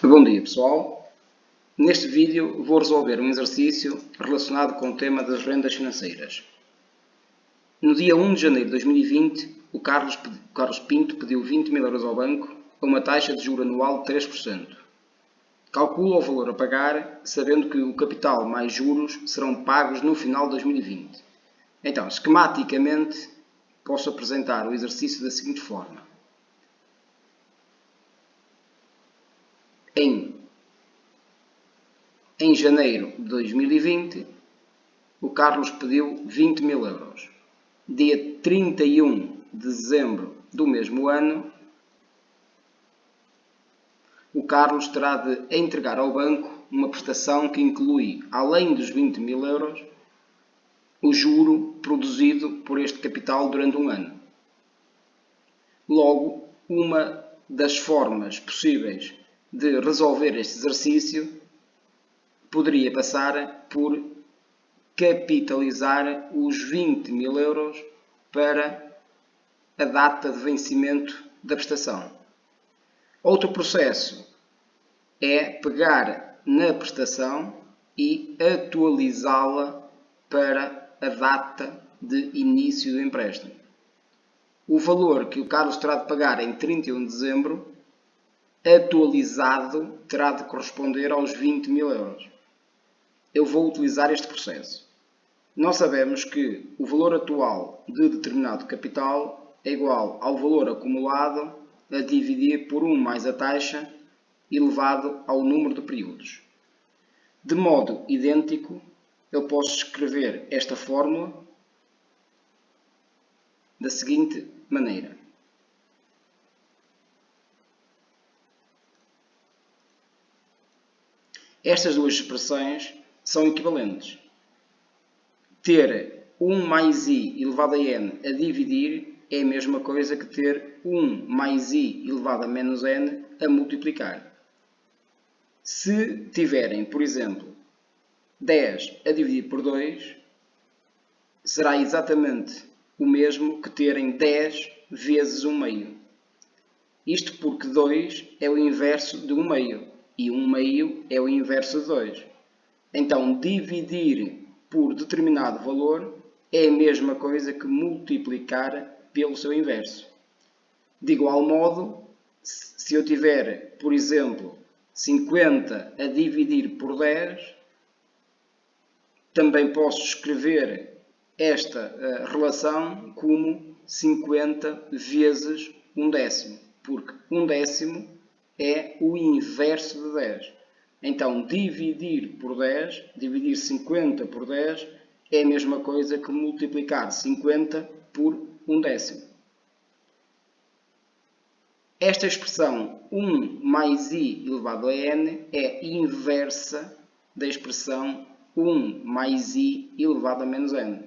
Bom dia pessoal, neste vídeo vou resolver um exercício relacionado com o tema das rendas financeiras. No dia 1 de janeiro de 2020, o Carlos Pinto pediu 20 mil euros ao banco a uma taxa de juro anual de 3%. Calcula o valor a pagar, sabendo que o capital mais juros serão pagos no final de 2020. Então, esquematicamente, posso apresentar o exercício da seguinte forma. Em janeiro de 2020, o Carlos pediu 20 mil euros. Dia 31 de dezembro do mesmo ano, o Carlos terá de entregar ao banco uma prestação que inclui, além dos 20 mil euros, o juro produzido por este capital durante um ano. Logo, uma das formas possíveis de resolver este exercício poderia passar por capitalizar os 20 mil euros para a data de vencimento da prestação. Outro processo é pegar na prestação e atualizá-la para a data de início do empréstimo. O valor que o Carlos terá de pagar em 31 de dezembro, atualizado, terá de corresponder aos 20 mil euros. Eu vou utilizar este processo. Nós sabemos que o valor atual de determinado capital é igual ao valor acumulado a dividir por 1 mais a taxa elevado ao número de períodos. De modo idêntico, eu posso escrever esta fórmula da seguinte maneira. Estas duas expressões são equivalentes. Ter 1 mais i elevado a n a dividir é a mesma coisa que ter 1 mais i elevado a menos n a multiplicar. Se tiverem, por exemplo, 10 a dividir por 2, será exatamente o mesmo que terem 10 vezes 1 meio. Isto porque 2 é o inverso de 1 meio e 1 meio é o inverso de 2. Então, dividir por determinado valor é a mesma coisa que multiplicar pelo seu inverso. De igual modo, se eu tiver, por exemplo, 50 a dividir por 10, também posso escrever esta relação como 50 vezes 1/10, porque 1/10 é o inverso de 10. Então, dividir por 10, dividir 50 por 10, é a mesma coisa que multiplicar 50 por 1/10. Esta expressão 1 mais i elevado a n é inversa da expressão 1 mais i elevado a menos n.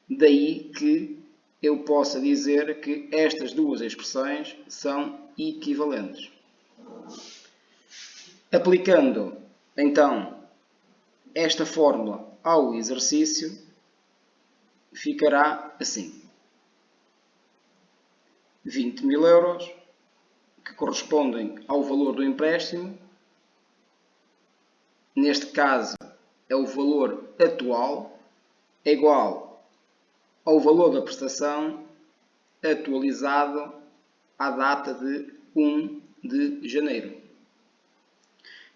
Daí que eu possa dizer que estas duas expressões são equivalentes. Aplicando, então, esta fórmula ao exercício, ficará assim. 20 mil euros, que correspondem ao valor do empréstimo, neste caso é o valor atual, é igual ao valor da prestação atualizado à data de 1 de janeiro.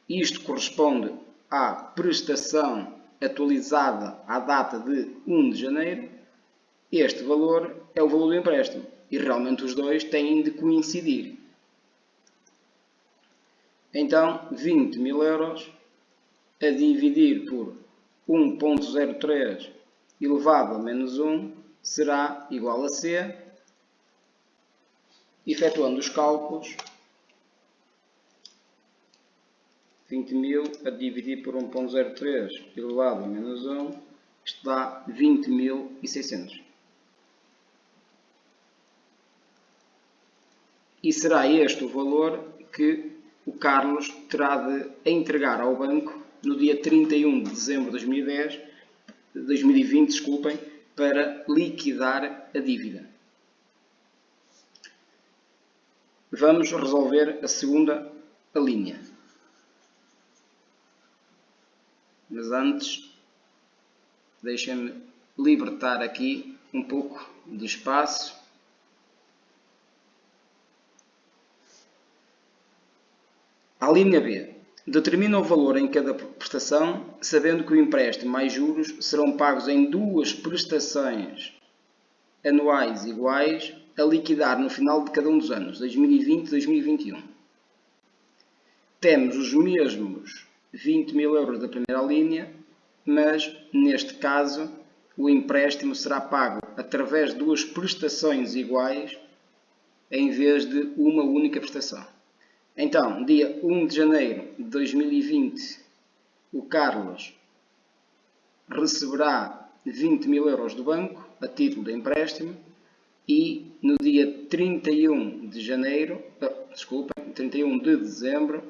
Isto corresponde à prestação atualizada à data de 1 de janeiro. Este valor é o valor do empréstimo e realmente os dois têm de coincidir. Então, 20 mil euros a dividir por 1.03 elevado a menos 1 será igual a C. Efetuando os cálculos, 20 mil a dividir por 1.03 elevado a menos 1, isto dá 20.600. E será este o valor que o Carlos terá de entregar ao banco no dia 31 de dezembro de 2020, para liquidar a dívida. Vamos resolver a segunda linha. Mas antes, deixem-me libertar aqui um pouco de espaço. A linha B. Determina o valor em cada prestação, sabendo que o empréstimo mais juros serão pagos em duas prestações anuais iguais a liquidar no final de cada um dos anos, 2020 e 2021. Temos os mesmos 20 mil euros da primeira linha, mas neste caso o empréstimo será pago através de duas prestações iguais em vez de uma única prestação. Então, dia 1 de janeiro de 2020, o Carlos receberá 20 mil euros do banco a título de empréstimo e no dia 31 de dezembro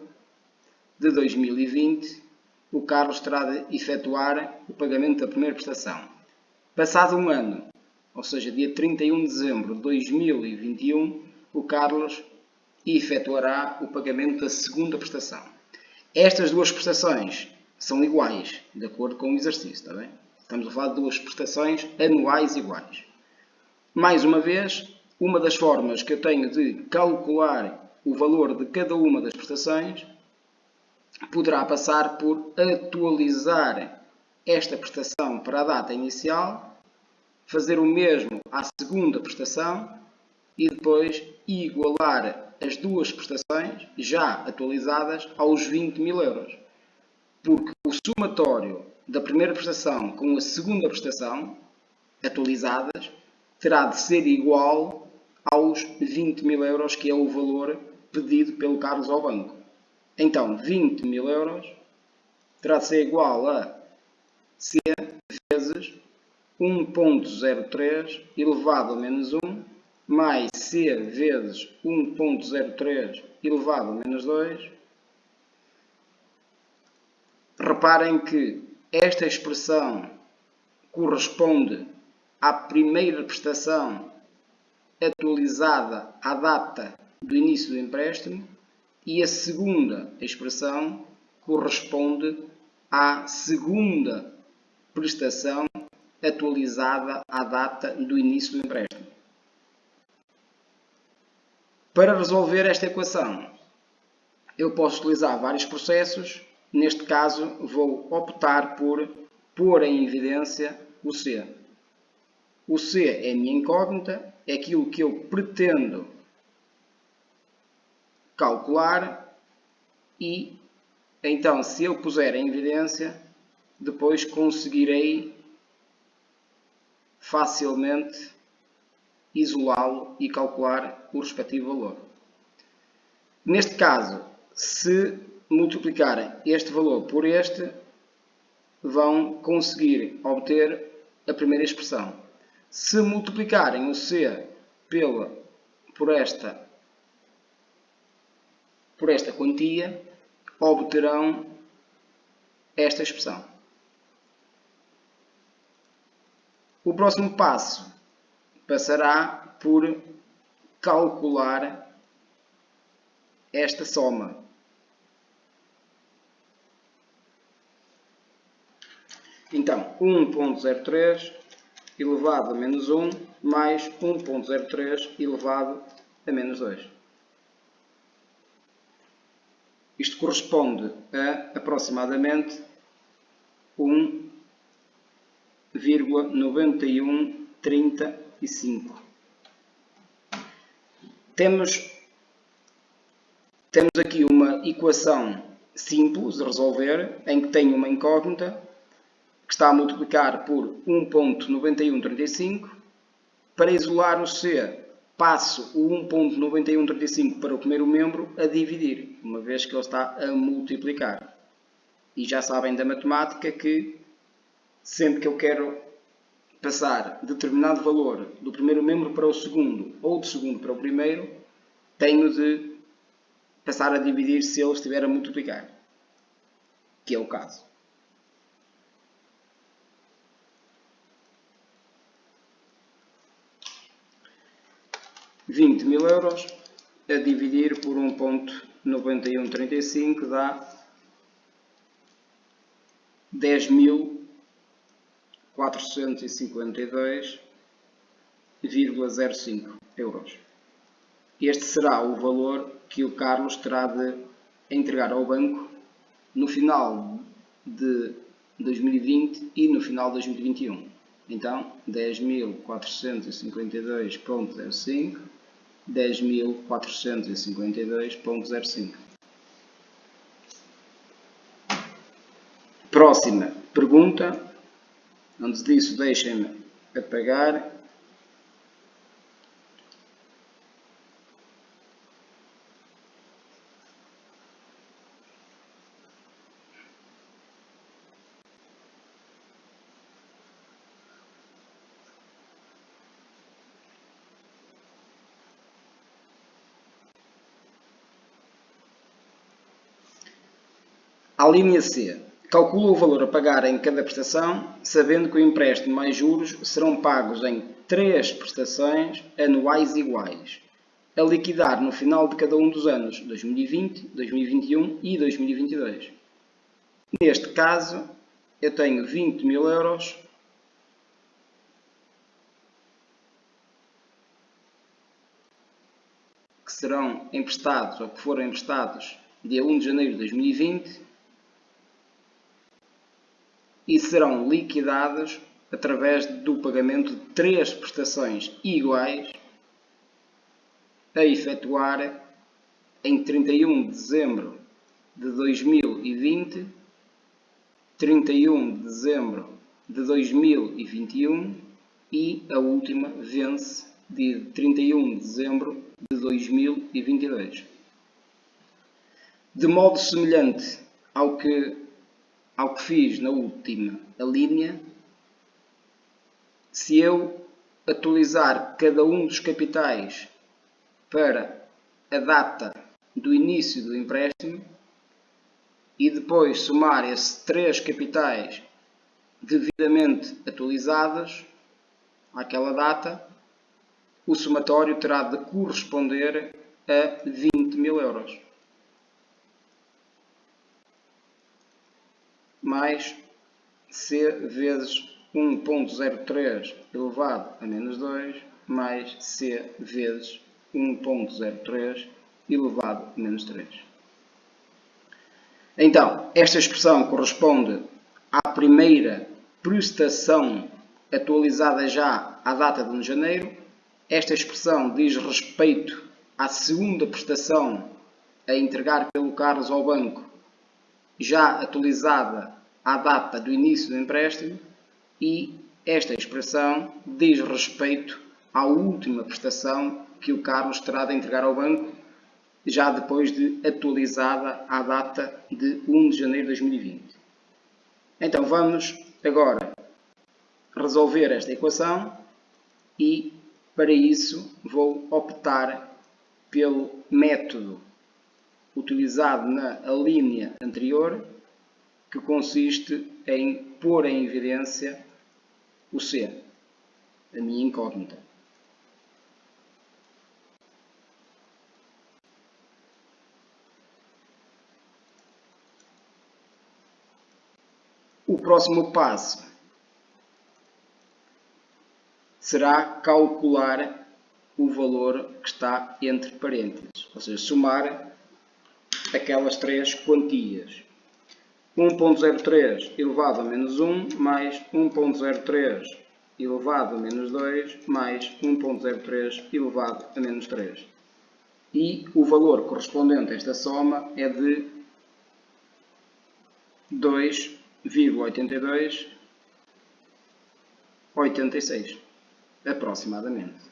de 2020, o Carlos terá de efetuar o pagamento da primeira prestação. Passado um ano, ou seja, dia 31 de dezembro de 2021, o Carlos efetuará o pagamento da segunda prestação. Estas duas prestações são iguais, de acordo com o exercício, está bem? Estamos a falar de duas prestações anuais iguais. Mais uma vez, uma das formas que eu tenho de calcular o valor de cada uma das prestações poderá passar por atualizar esta prestação para a data inicial, fazer o mesmo à segunda prestação e depois igualar as duas prestações já atualizadas aos 20 mil euros. Porque o somatório da primeira prestação com a segunda prestação atualizadas terá de ser igual aos 20 mil euros, que é o valor pedido pelo Carlos ao banco. Então, 20 mil euros terá de ser igual a C vezes 1.03 elevado a menos 1 mais C vezes 1.03 elevado a menos 2. Reparem que esta expressão corresponde à primeira prestação atualizada à data do início do empréstimo e a segunda expressão corresponde à segunda prestação atualizada à data do início do empréstimo. Para resolver esta equação, eu posso utilizar vários processos. Neste caso, vou optar por pôr em evidência o C. O C é a minha incógnita, é aquilo que eu pretendo calcular e, então, se eu puser em evidência, depois conseguirei facilmente isolá-lo e calcular o respectivo valor. Neste caso, se multiplicarem este valor por este, vão conseguir obter a primeira expressão. Se multiplicarem o C por esta quantia, obterão esta expressão. O próximo passo passará por calcular esta soma. Então, 1.03 elevado a menos 1 mais 1.03 elevado a menos 2. Isto corresponde a aproximadamente 1,9135. Temos aqui uma equação simples de resolver, em que tenho uma incógnita que está a multiplicar por 1.9135. Para isolar o C, passo o 1.9135 para o primeiro membro a dividir, uma vez que ele está a multiplicar. E já sabem da matemática que sempre que eu quero passar determinado valor do primeiro membro para o segundo ou do segundo para o primeiro, tenho de passar a dividir se ele estiver a multiplicar, que é o caso. €20 mil a dividir por 1.9135 dá 10.452,05 euros. Este será o valor que o Carlos terá de entregar ao banco no final de 2020 e no final de 2021. Então, 10.452,05, 10.452,05. Próxima pergunta. Antes disso, deixem-me apagar. A linha C. Calcula o valor a pagar em cada prestação, sabendo que o empréstimo mais juros serão pagos em 3 prestações anuais iguais, a liquidar no final de cada um dos anos 2020, 2021 e 2022. Neste caso, eu tenho 20.000 euros que serão emprestados ou que foram emprestados dia 1 de janeiro de 2020 e serão liquidados através do pagamento de 3 prestações iguais a efetuar em 31 de dezembro de 2020, 31 de dezembro de 2021 e a última vence de 31 de dezembro de 2022. De modo semelhante ao que fiz na última linha, se eu atualizar cada um dos capitais para a data do início do empréstimo e depois somar esses 3 capitais devidamente atualizados àquela data, o somatório terá de corresponder a 20.000 euros. Mais C vezes 1.03 elevado a menos 2, mais C vezes 1.03 elevado a menos 3. Então, esta expressão corresponde à primeira prestação atualizada já à data de 1 de janeiro. Esta expressão diz respeito à segunda prestação a entregar pelo Carlos ao banco, já atualizada à data do início do empréstimo, e esta expressão diz respeito à última prestação que o Carlos terá de entregar ao banco, já depois de atualizada à data de 1 de janeiro de 2020. Então vamos agora resolver esta equação e para isso vou optar pelo método utilizado na linha anterior, que consiste em pôr em evidência o C, a minha incógnita. O próximo passo será calcular o valor que está entre parênteses, ou seja, somar aquelas 3 quantias. 1.03 elevado a menos 1 mais 1.03 elevado a menos 2 mais 1.03 elevado a menos 3. E o valor correspondente a esta soma é de 2,8286, aproximadamente.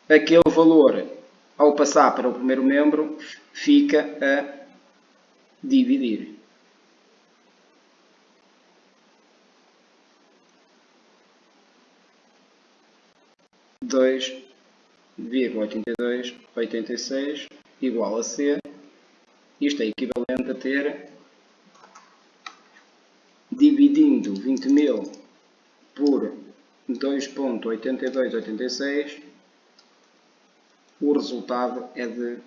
Aquele valor, ao passar para o primeiro membro, fica a dividir. (2,8286) igual a C. Isto é equivalente a ter, dividindo 20.000 por 2,8286, o resultado é de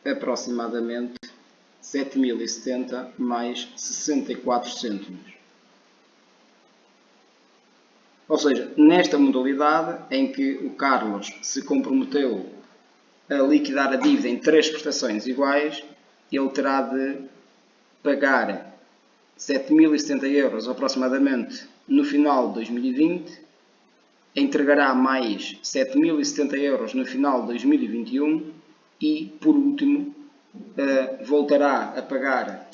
aproximadamente 7.070 mais 64 cêntimos. Ou seja, nesta modalidade em que o Carlos se comprometeu a liquidar a dívida em 3 prestações iguais, ele terá de pagar 7.070 euros aproximadamente no final de 2020, entregará mais 7.070 euros no final de 2021 e, por último, voltará a pagar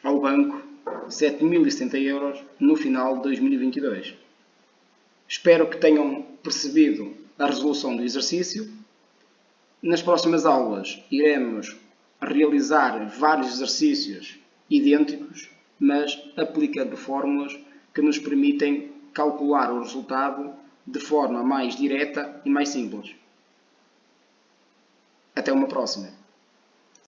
ao banco 7.070 euros no final de 2022. Espero que tenham percebido a resolução do exercício. Nas próximas aulas iremos realizar vários exercícios idênticos, mas aplicando fórmulas que nos permitem calcular o resultado de forma mais direta e mais simples. Até uma próxima!